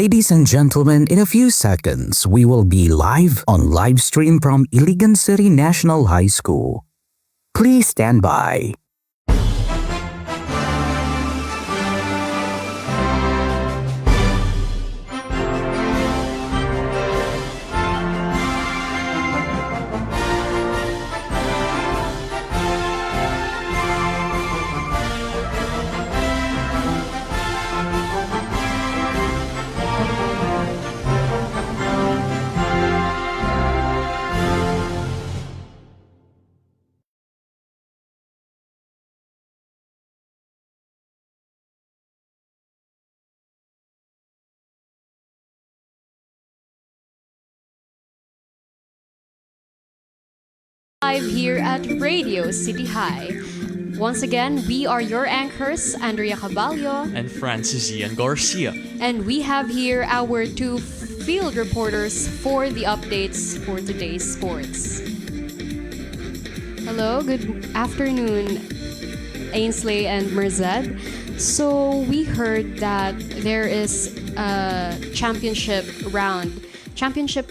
Ladies and gentlemen, in a few seconds, we will be live on live stream from Iligan City National High School. Please stand by. Live here at Radio City High. Once again, we are your anchors, Andrea Caballo, and Francis Ian Garcia. and we have here our two field reporters for the updates for today's sports. Hello, good afternoon, Ainsley and Merzed. So we heard that there is a championship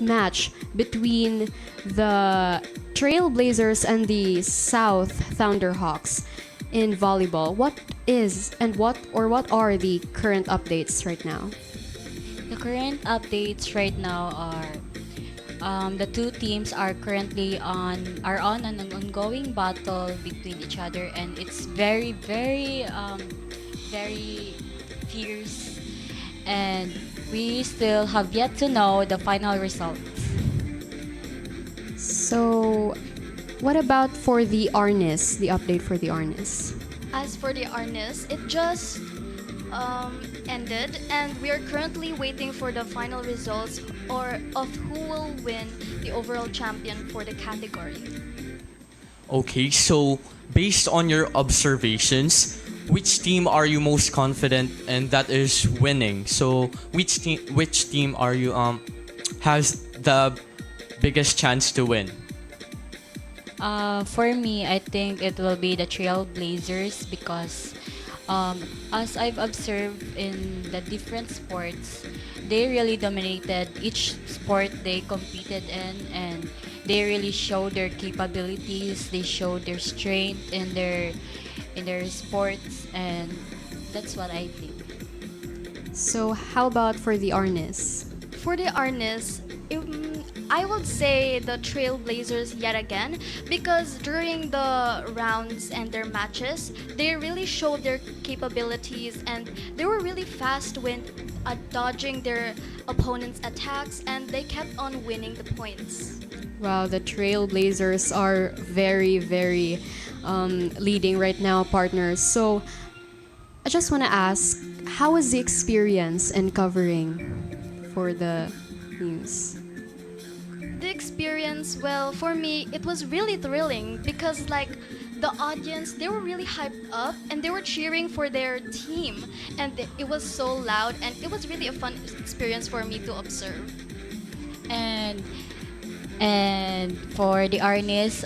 match between the Trailblazers and the South Thunderhawks in volleyball. What are the current updates right now? The current updates right now are the two teams are currently on an ongoing battle between each other, and it's very very fierce, and we still have yet to know the final result. So, what about for the Arnis? The update for the Arnis? As for the Arnis, it just ended, and we are currently waiting for the final results of who will win the overall champion for the category. Okay, so based on your observations, which team are you most confident and that is winning? So which team are you has the biggest chance to win? For me, I think it will be the Trailblazers because as I've observed in the different sports, they really dominated each sport they competed in, and they really showed their capabilities. They showed their strength in their sports, and that's what I think. So, how about for the Arnis? For the Arnis, I would say the Trailblazers yet again, because during the rounds and their matches, they really showed their capabilities, and they were really fast when dodging their opponent's attacks, and they kept on winning the points. Wow, the Trailblazers are very leading right now, partners. So, I just want to ask, how was the experience in covering for the news? The experience, well, for me, it was really thrilling because, like, the audience, they were really hyped up and they were cheering for their team, and it was so loud, and it was really a fun experience for me to observe. And for the Arnis,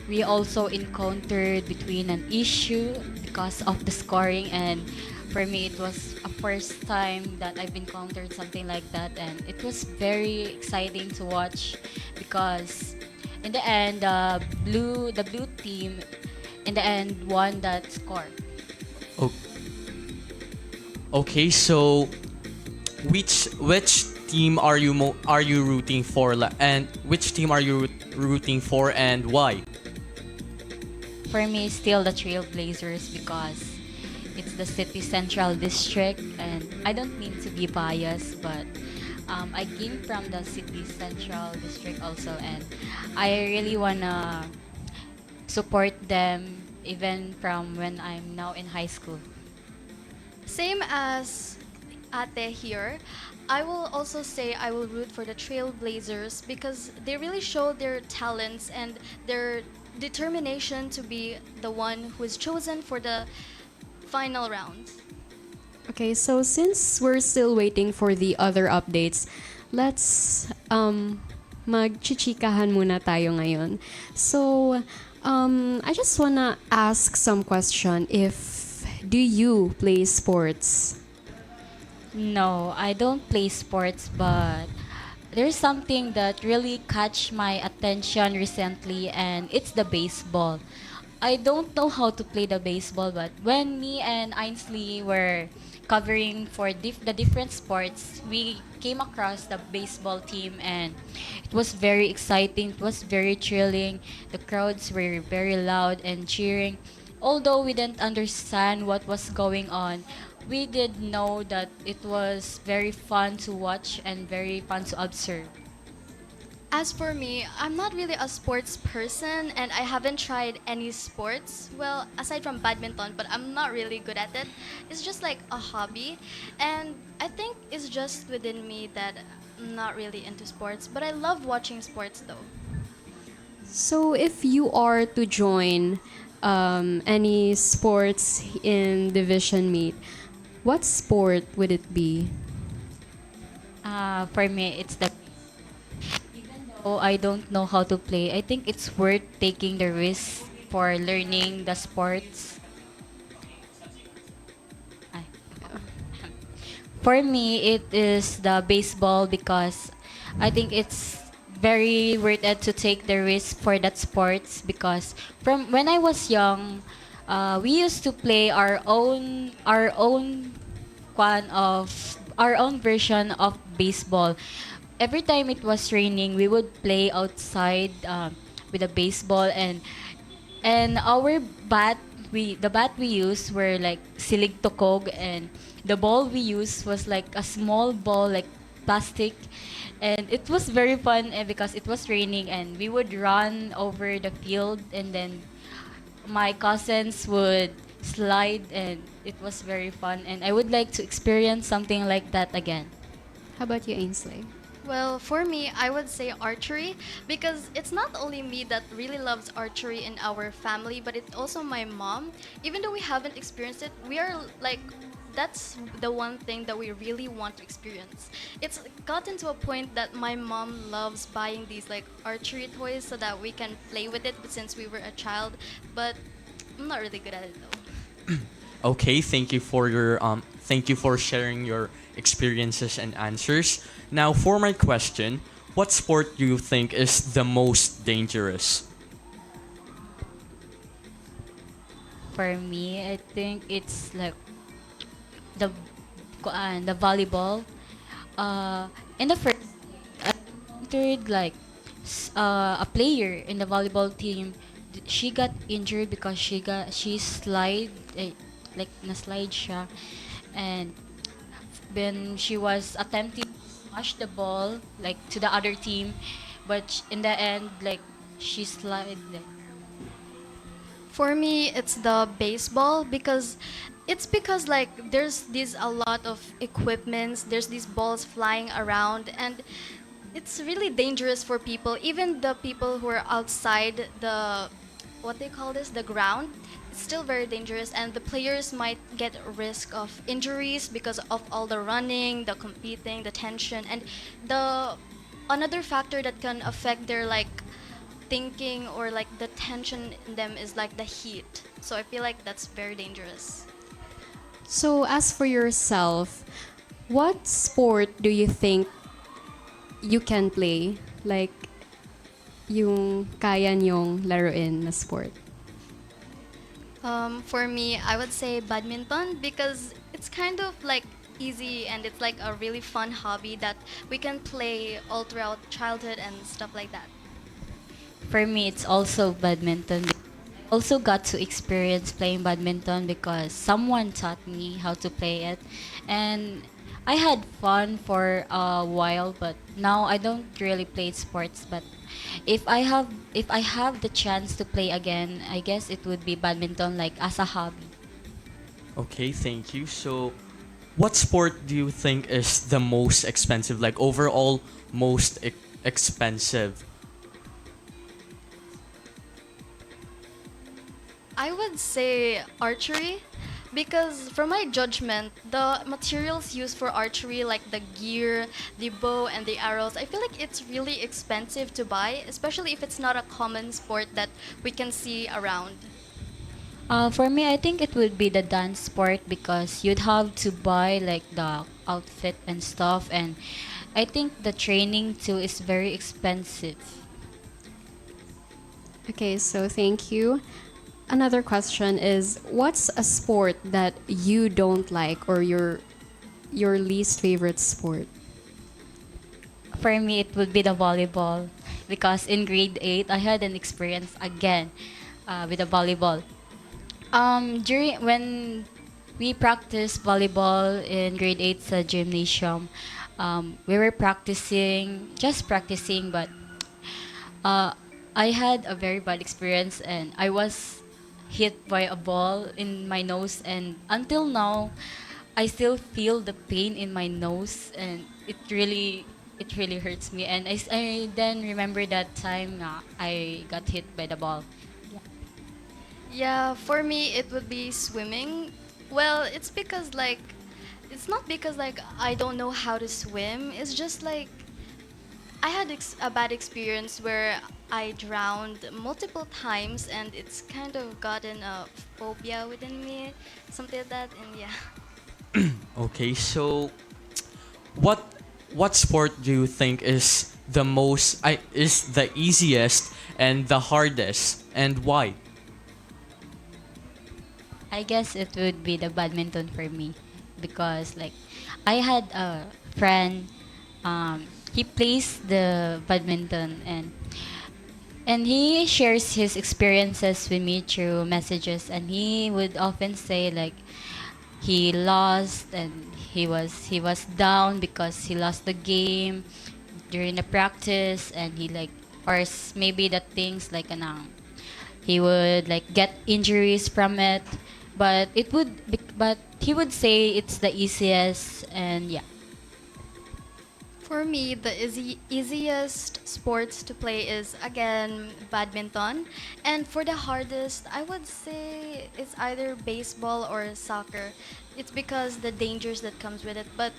we also encountered between an issue because of the scoring, and for me it was a first time that I've encountered something like that, and it was very exciting to watch because in the end the blue team in the end won that score. Okay, so which team are you rooting for, and which team are you rooting for and why? For me, still the Trailblazers because it's the city central district, and I don't mean to be biased, but I came from the city central district also, and I really wanna support them even from when I'm now in high school. Same as Ate here, I will also say I will root for the Trailblazers because they really show their talents and their determination to be the one who is chosen for the final round. Okay, so since we're still waiting for the other updates, let's magchichikahan muna tayo ngayon. So, I just wanna ask some question. If do you play sports? No, I don't play sports, but there's something that really catch my attention recently, and it's the baseball. I don't know how to play the baseball, but when me and Ainsley were covering for the different sports, we came across the baseball team, and it was very exciting. It was very thrilling. The crowds were very loud and cheering. Although we didn't understand what was going on, we did know that it was very fun to watch and very fun to observe. As for me, I'm not really a sports person and I haven't tried any sports. Well, aside from badminton, but I'm not really good at it. It's just like a hobby. And I think it's just within me that I'm not really into sports, but I love watching sports though. So, if you are to join any sports in division meet, what sport would it be? For me, it's the oh, I don't know how to play. I think it's worth taking the risk for learning the sports. Ay. For me, it is the baseball because I think it's very worth it to take the risk for that sports because from when I was young, we used to play our own one of our own version of baseball. Every time it was raining, we would play outside with a baseball, and our bat the bat we used were like silig tokog, and the ball we used was like a small ball like plastic, and it was very fun because it was raining and we would run over the field, and then my cousins would slide, and it was very fun, and I would like to experience something like that again. How about you, Ainsley? Well, for me, I would say archery because it's not only me that really loves archery in our family, but it's also my mom. Even though we haven't experienced it, we are like, that's the one thing that we really want to experience. It's gotten to a point that my mom loves buying these like archery toys so that we can play with it since we were a child, but I'm not really good at it though. Okay, thank you for sharing your experiences and answers. Now for my question, what sport do you think is the most dangerous? For me, I think it's like the the volleyball. In the first, I encountered like a player in the volleyball team. She got injured because she slide like na slide siya, and when she was attempting to smash the ball like to the other team, but in the end like she slid like, For me, it's the baseball because like there's these a lot of equipments, there's these balls flying around and it's really dangerous for people, even the people who are outside the what they call this, the ground. It's still very dangerous and the players might get a risk of injuries because of all the running, the competing, the tension and the another factor that can affect their like thinking or like the tension in them is like the heat. So I feel like that's very dangerous. So, as for yourself, what sport do you think you can play? Like, yung kaya niyong laruin na sport? For me, I would say badminton because it's kind of like easy and it's like a really fun hobby that we can play all throughout childhood and stuff like that. for me it's also badminton. I also got to experience playing badminton because someone taught me how to play it, and I had fun for a while, but now I don't really play sports. But if I have the chance to play again, I guess it would be badminton, like as a hobby. Okay, thank you. So, what sport do you think is the most expensive? Like overall, most expensive? I would say archery because from my judgment, the materials used for archery like the gear, the bow and the arrows, I feel like it's really expensive to buy, especially if it's not a common sport that we can see around. For me, I think it would be the dance sport because you'd have to buy like the outfit and stuff, and I think the training too is very expensive. Okay, so thank you. Another question is, what's a sport that you don't like, or your least favorite sport? For me, it would be the volleyball because in grade 8, I had an experience again with the volleyball. During when we practiced volleyball in grade 8 sa gymnasium, we were practicing, just practicing, but uh, I had a very bad experience and I was hit by a ball in my nose, and until now I still feel the pain in my nose, and it really hurts me, and I then remember that time I got hit by the ball. Yeah, for me it would be swimming. Well, it's not because like I don't know how to swim. It's just like I had a bad experience where I drowned multiple times and it's kind of gotten a phobia within me, something like that, and yeah. Okay, so what what sport do you think is the easiest and the hardest, and why? I guess it would be the badminton for me because like I had a friend, he plays the badminton, and he shares his experiences with me through messages, and he would often say like he lost and he was down because he lost the game during the practice, and he like maybe the things like he would like get injuries from it, but he would say it's the easiest, and yeah. For me, the easiest sports to play is again badminton, and for the hardest, I would say it's either baseball or soccer. It's because the dangers that comes with it, but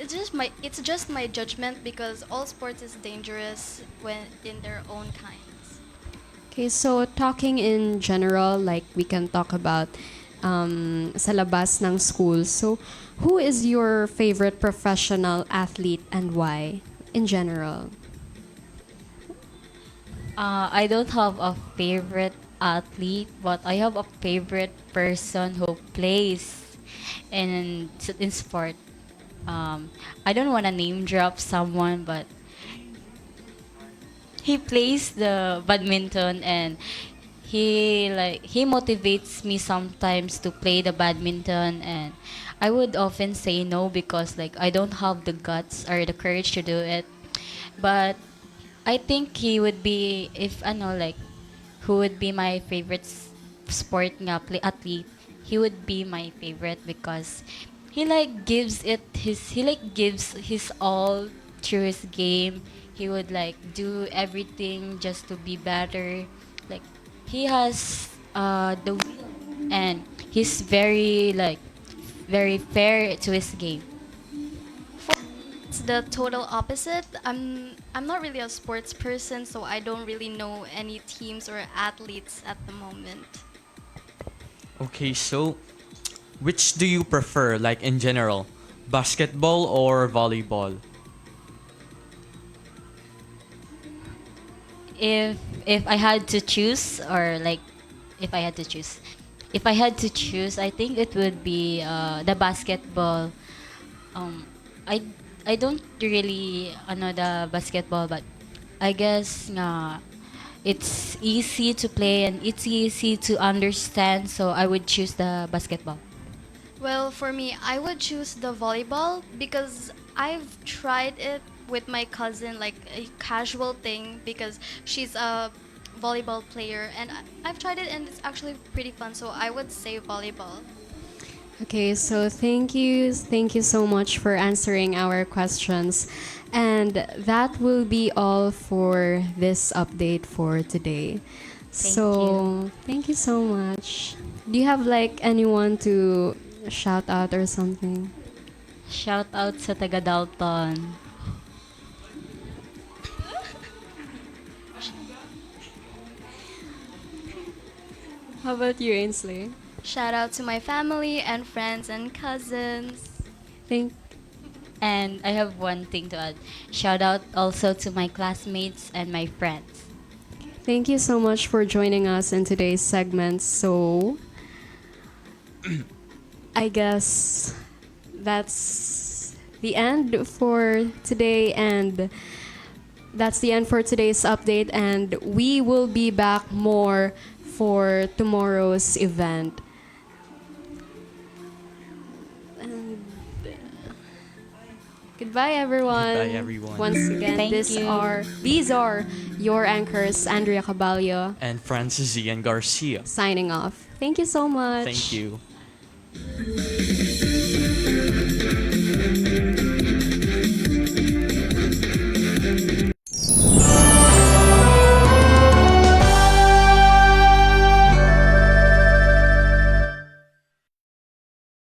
it's just my judgment because all sports is dangerous when in their own kinds. Okay, so talking in general, like we can talk about sa labas ng school. So, who is your favorite professional athlete and why in general? I don't have a favorite athlete, but I have a favorite person who plays in sport. I don't want to name drop someone, but he plays the badminton, and he motivates me sometimes to play the badminton, and I would often say no because like I don't have the guts or the courage to do it. But I think he would be, if ano like, who would be my favorite sport nga play athlete, he would be my favorite because he like gives his all through his game. He would like do everything just to be better. Like he has the will, and he's very fair to his game. It's the total opposite. I'm not really a sports person, so I don't really know any teams or athletes at the moment. Okay, so which do you prefer, like in general, basketball or volleyball? If I had to choose, or like if I had to choose, if I had to choose, I think it would be the basketball. Um, I I don't really know the basketball, but I guess it's easy to play and it's easy to understand, so I would choose the basketball. Well, for me, I would choose the volleyball because I've tried it with my cousin, like a casual thing, because she's a volleyball player, and I've tried it and it's actually pretty fun. So I would say volleyball. Okay, so thank you so much for answering our questions. And that will be all for this update for today. So, thank you so much. Do you have like anyone to shout out or something? Shout out sa taga Dalton. How about you, Ainsley? Shout out to my family and friends and cousins. Thank And I have one thing to add. Shout out also to my classmates and my friends. Thank you so much for joining us in today's segment. So, I guess that's the end for today, and that's the end for today's update. And we will be back more for tomorrow's event. And goodbye, everyone. Goodbye, everyone. Once again, Thank you. these are your anchors, Andrea Caballo, And Francis Ian Garcia. signing off. Thank you so much. Thank you.